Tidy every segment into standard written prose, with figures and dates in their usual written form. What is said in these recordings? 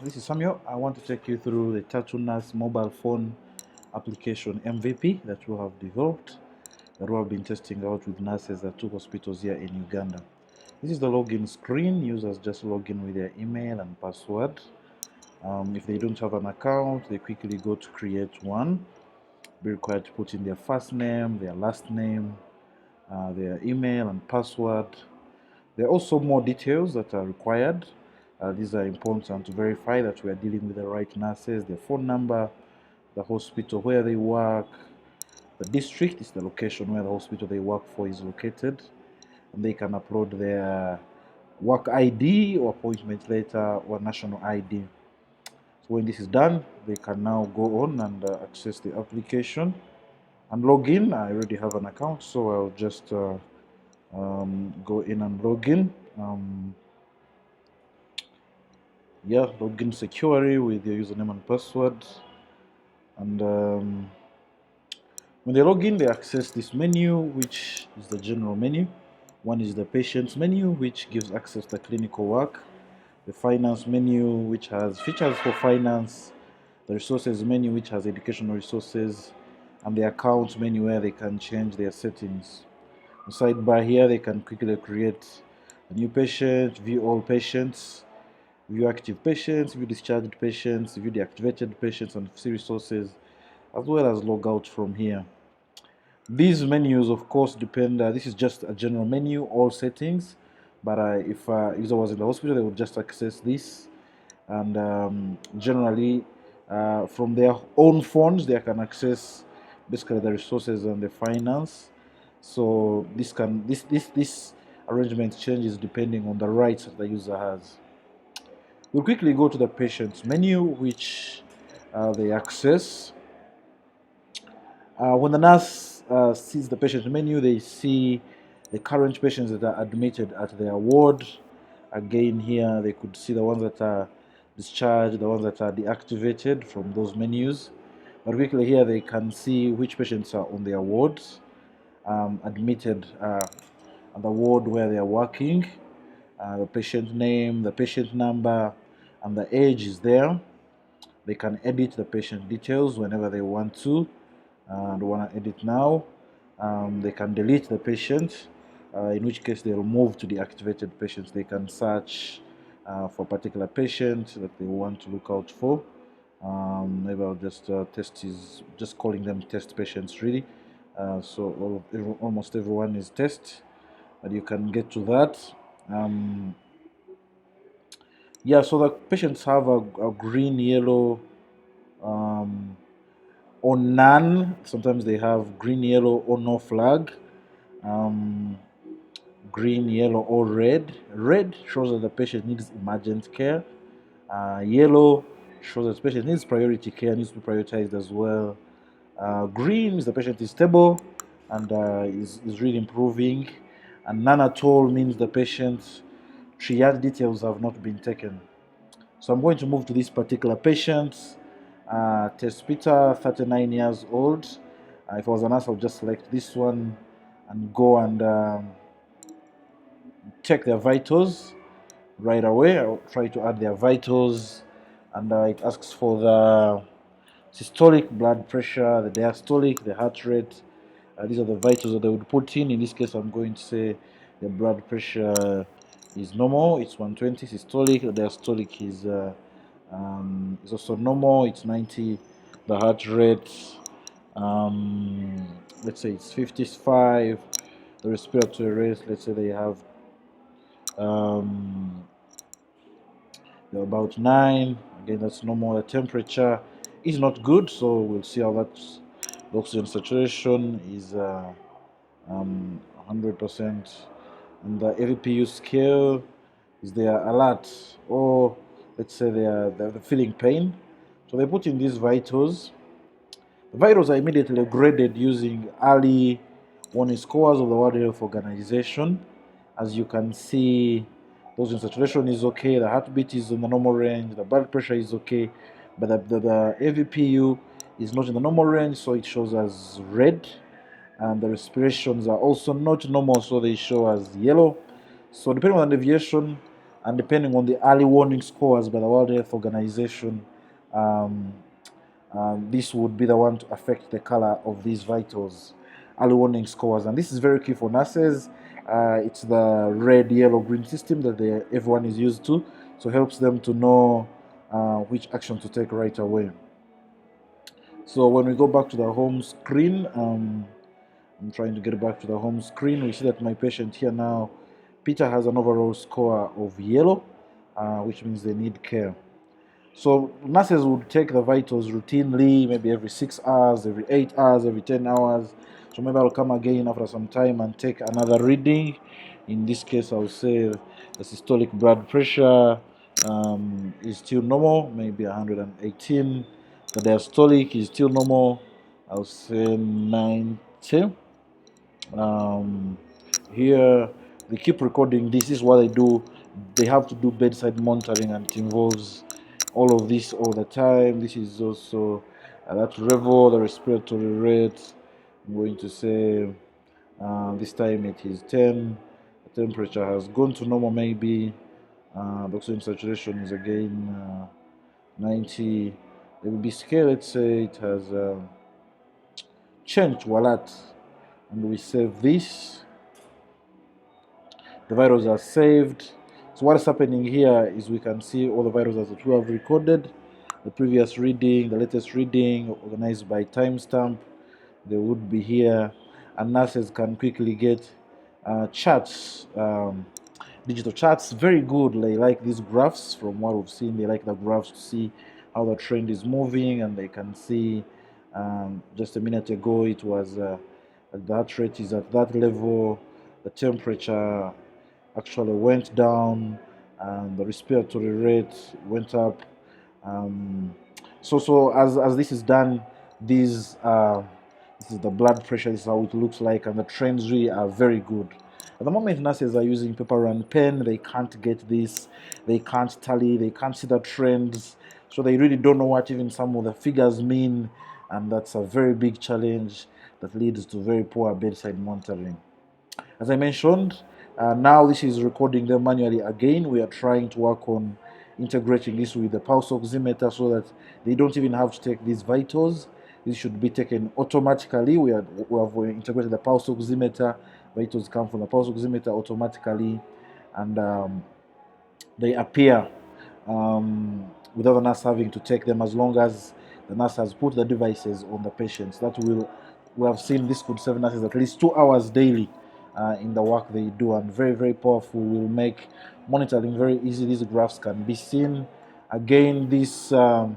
This is Samuel. I want to take you through the Tatu Nurse mobile phone application MVP that we have developed, that we have been testing out with nurses at 2 hospitals here in Uganda. This is the login screen. Users just log in with their email and password. If they don't have an account, they quickly go to create one. Be required to put in their first name, their last name, their email and password. There are also more details that are required. These are important to verify that we are dealing with the right nurses, their phone number, the hospital where they work, the district is the location where the hospital they work for is located, and they can upload their work ID or appointment letter or national ID. So when this is done, they can now go on and access the application and log in. I already have an account, so I'll just go in and log in. Log in securely with your username and password. And when they log in, they access this menu, which is the general menu. One is the patient's menu, which gives access to clinical work. The finance menu, which has features for finance. The resources menu, which has educational resources. And the accounts menu, where they can change their settings. The sidebar here, they can quickly create a new patient, view all patients, view active patients, view discharged patients, view deactivated patients, and see resources, as well as log out from here. These menus, of course, depend. This is just a general menu, all settings. But if user was in the hospital, they would just access this, and generally, from their own phones, they can access basically the resources and the finance. So this arrangement changes depending on the rights that the user has. We'll quickly go to the patient's menu, which they access. When the nurse sees the patient's menu, they see the current patients that are admitted at their ward. Again, here they could see the ones that are discharged, the ones that are deactivated from those menus. But quickly here they can see which patients are on their wards, admitted at the ward where they are working. The patient name, the patient number, and the age is there. They can edit the patient details whenever they want to. They want to edit now. They can delete the patient, in which case they'll move to the activated patients. They can search for a particular patient that they want to look out for. Maybe I'll just just calling them test patients really. So almost everyone is test, but you can get to that. So the patients have a green, yellow, or none. Sometimes they have green, yellow, or no flag. Green, yellow, or red. Red shows that the patient needs emergent care. Yellow shows that the patient needs priority care, needs to be prioritized as well. Green is the patient is stable and is really improving. And none at all means the patient's triage details have not been taken. So I'm going to move to this particular patient. Test Peter, 39 years old. If I was an nurse, I'll just select this one and go and check their vitals right away. I'll try to add their vitals, and it asks for the systolic blood pressure, the diastolic, the heart rate. These are the vitals that they would put in. In this case, I'm going to say the blood pressure is normal, it's 120. Systolic, the diastolic is also normal, it's 90. The heart rate, let's say it's 55. The respiratory rate, let's say they have they're about 9. Again, that's normal. The temperature is not good, so we'll see how that's. The oxygen saturation is 100%, and the AVPU scale is their alert, or let's say they're feeling pain. So they put in these vitals. The vitals are immediately graded using early warning scores of the World Health Organization. As you can see, the oxygen saturation is okay, the heartbeat is in the normal range, the blood pressure is okay, but the AVPU is not in the normal range, so it shows as red. And the respirations are also not normal, so they show as yellow. So depending on the deviation, and depending on the early warning scores by the World Health Organization, um, this would be the one to affect the color of these vitals, early warning scores. And this is very key for nurses. It's the red, yellow, green system that everyone is used to, so helps them to know which action to take right away. So when we go back to the home screen, I'm trying to get back to the home screen. We see that my patient here now, Peter, has an overall score of yellow, which means they need care. So nurses would take the vitals routinely, maybe every 6 hours, every 8 hours, every 10 hours. So maybe I'll come again after some time and take another reading. In this case, I'll say the systolic blood pressure is still normal, maybe 118. The diastolic is still normal, I'll say 90. Um, Here, they keep recording this. This is what they do. They have to do bedside monitoring, and it involves all of this all the time. This is also that level, the respiratory rate. I'm going to say this time it is 10. The temperature has gone to normal, maybe. The oxygen saturation is again 90. The baby scale, let's say it has changed to a lot. And we save this. The vitals are saved. So what is happening here is we can see all the vitals that we have recorded, the previous reading, the latest reading, organized by timestamp. They would be here, and nurses can quickly get charts, digital charts. Very good. They like these graphs. From what we've seen, they like the graphs to see how the trend is moving, and they can see just a minute ago it was the heart rate is at that level, the temperature actually went down, and the respiratory rate went up. Um, so as this is done, these this is the blood pressure. This is how it looks like, and the trends really are very good. At the moment, nurses are using paper and pen. They can't get this. They can't tally. They can't see the trends. So they really don't know what even some of the figures mean, and that's a very big challenge that leads to very poor bedside monitoring. As I mentioned, now this is recording them manually again. We are trying to work on integrating this with the pulse oximeter so that they don't even have to take these vitals. This should be taken automatically. We have integrated the pulse oximeter. Vitals come from the pulse oximeter automatically, and they appear without the nurse having to take them, as long as the nurse has put the devices on the patients. That will, we have seen this could save nurses at least 2 hours daily in the work they do, and very, very powerful. Will make monitoring very easy. These graphs can be seen. Again, this the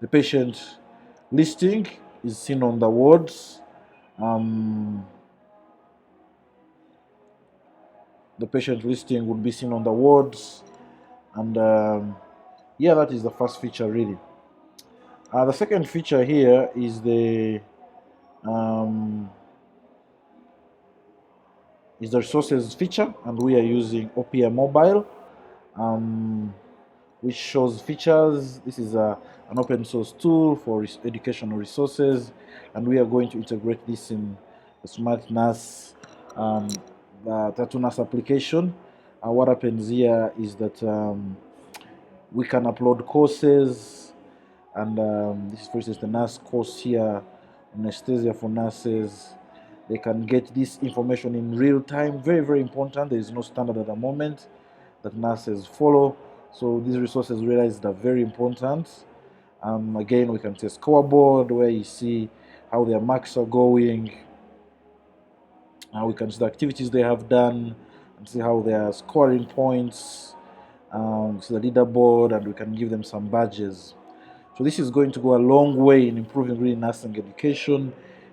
patient listing is seen on the wards. The patient listing would be seen on the wards, and yeah, that is the first feature really. The second feature here is the resources feature, and we are using OPM Mobile, which shows features. This is an open source tool for educational resources, and we are going to integrate this in the Smart Nurse, the Tatu Nurse application. What happens here is that we can upload courses, and this is, for instance, the nurse course here, anesthesia for nurses. They can get this information in real time. Very, very important. There is no standard at the moment that nurses follow. So these resources realized are very important. Again, we can see a scoreboard where you see how their marks are going. We can see the activities they have done and see how they are scoring points. See the leaderboard, and we can give them some badges. So this is going to go a long way in improving really nursing education,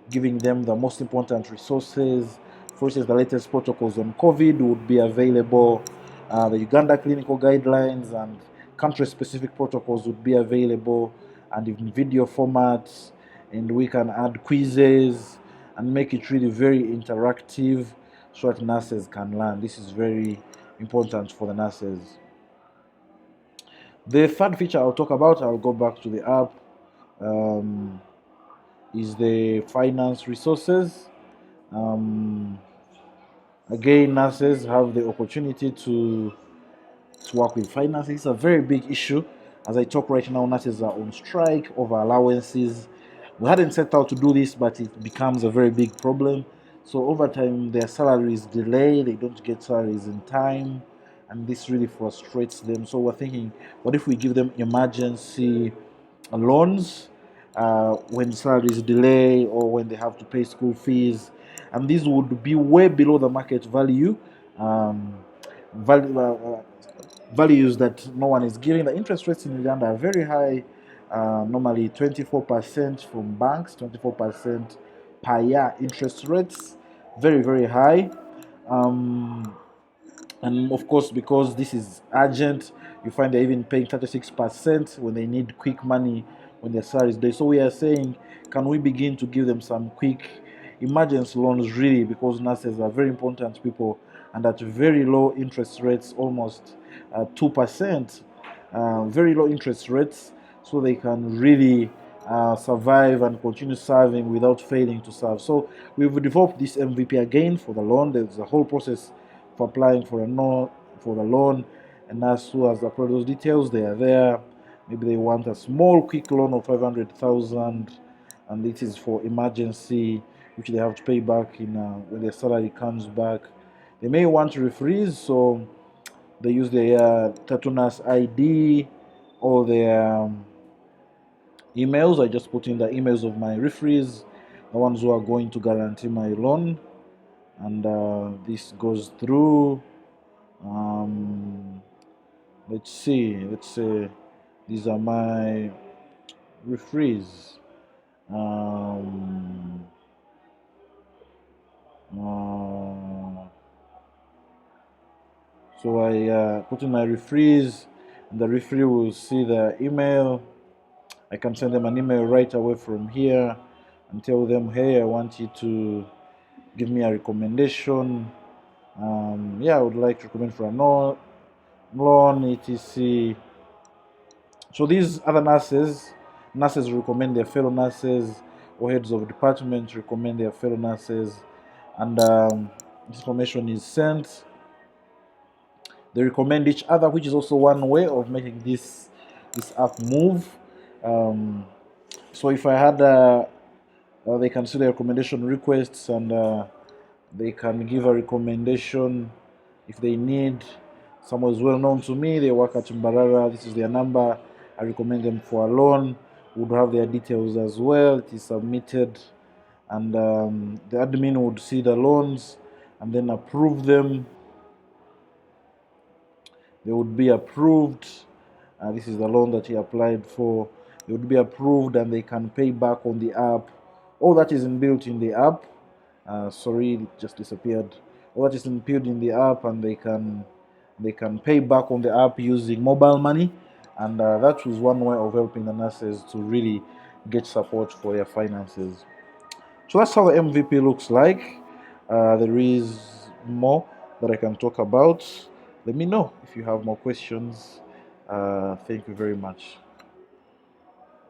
giving them the most important resources. For instance, the latest protocols on COVID would be available. The Uganda clinical guidelines and country-specific protocols would be available, and in video formats. And we can add quizzes and make it really very interactive so that nurses can learn. This is very important for the nurses. The third feature I'll talk about, I'll go back to the app, is the finance resources. Again, nurses have the opportunity to to work with finances. It's a very big issue. As I talk right now, nurses are on strike over allowances. We hadn't set out to do this, but it becomes a very big problem. So over time, their salaries delay. They don't get salaries in time, and this really frustrates them. So we're thinking, what if we give them emergency loans when salaries delay or when they have to pay school fees, and these would be way below the market value. Um, value Values that no one is giving. The interest rates in Uganda are very high, normally 24% from banks, 24% per year interest rates, very, very high. Um, and of course, because this is urgent, you find they're even paying 36% when they need quick money when their salary is there. So we are saying, can we begin to give them some quick emergency loans, really, because nurses are very important people and at very low interest rates, almost 2%, very low interest rates, so they can really survive and continue serving without failing to serve. So we've developed this MVP again for the loan. There's a whole process for applying for the loan, and as who has uploaded those details, they are there. Maybe they want a small quick loan of 500,000, and it is for emergency, which they have to pay back in when their salary comes back. They may want to refreeze, so they use their Tatu Nurse ID or their emails. I just put in the emails of my referees, the ones who are going to guarantee my loan, and this goes through. Let's see. Let's say these are my referees. Um, uh, so I put in my referees, and the referee will see the email. I can send them an email right away from here and tell them, hey, I want you to give me a recommendation. Yeah, I would like to recommend for a loan, etc. So these other nurses recommend their fellow nurses, or heads of departments recommend their fellow nurses, and this information is sent. They recommend each other, which is also one way of making this app move. Um, so if I had, they can see the recommendation requests, and they can give a recommendation if they need. Someone is well known to me, they work at Mbarara, this is their number. I recommend them for a loan. Would have their details as well. It is submitted, and the admin would see the loans and then approve them. They would be approved. This is the loan that he applied for. They would be approved and they can pay back on the app. All that is inbuilt in the app. Sorry, it just disappeared. All that is inbuilt in the app, and they can pay back on the app using mobile money, and that was one way of helping the nurses to really get support for their finances. So that's how the MVP looks like. There is more that I can talk about. Let me know if you have more questions. Thank you very much.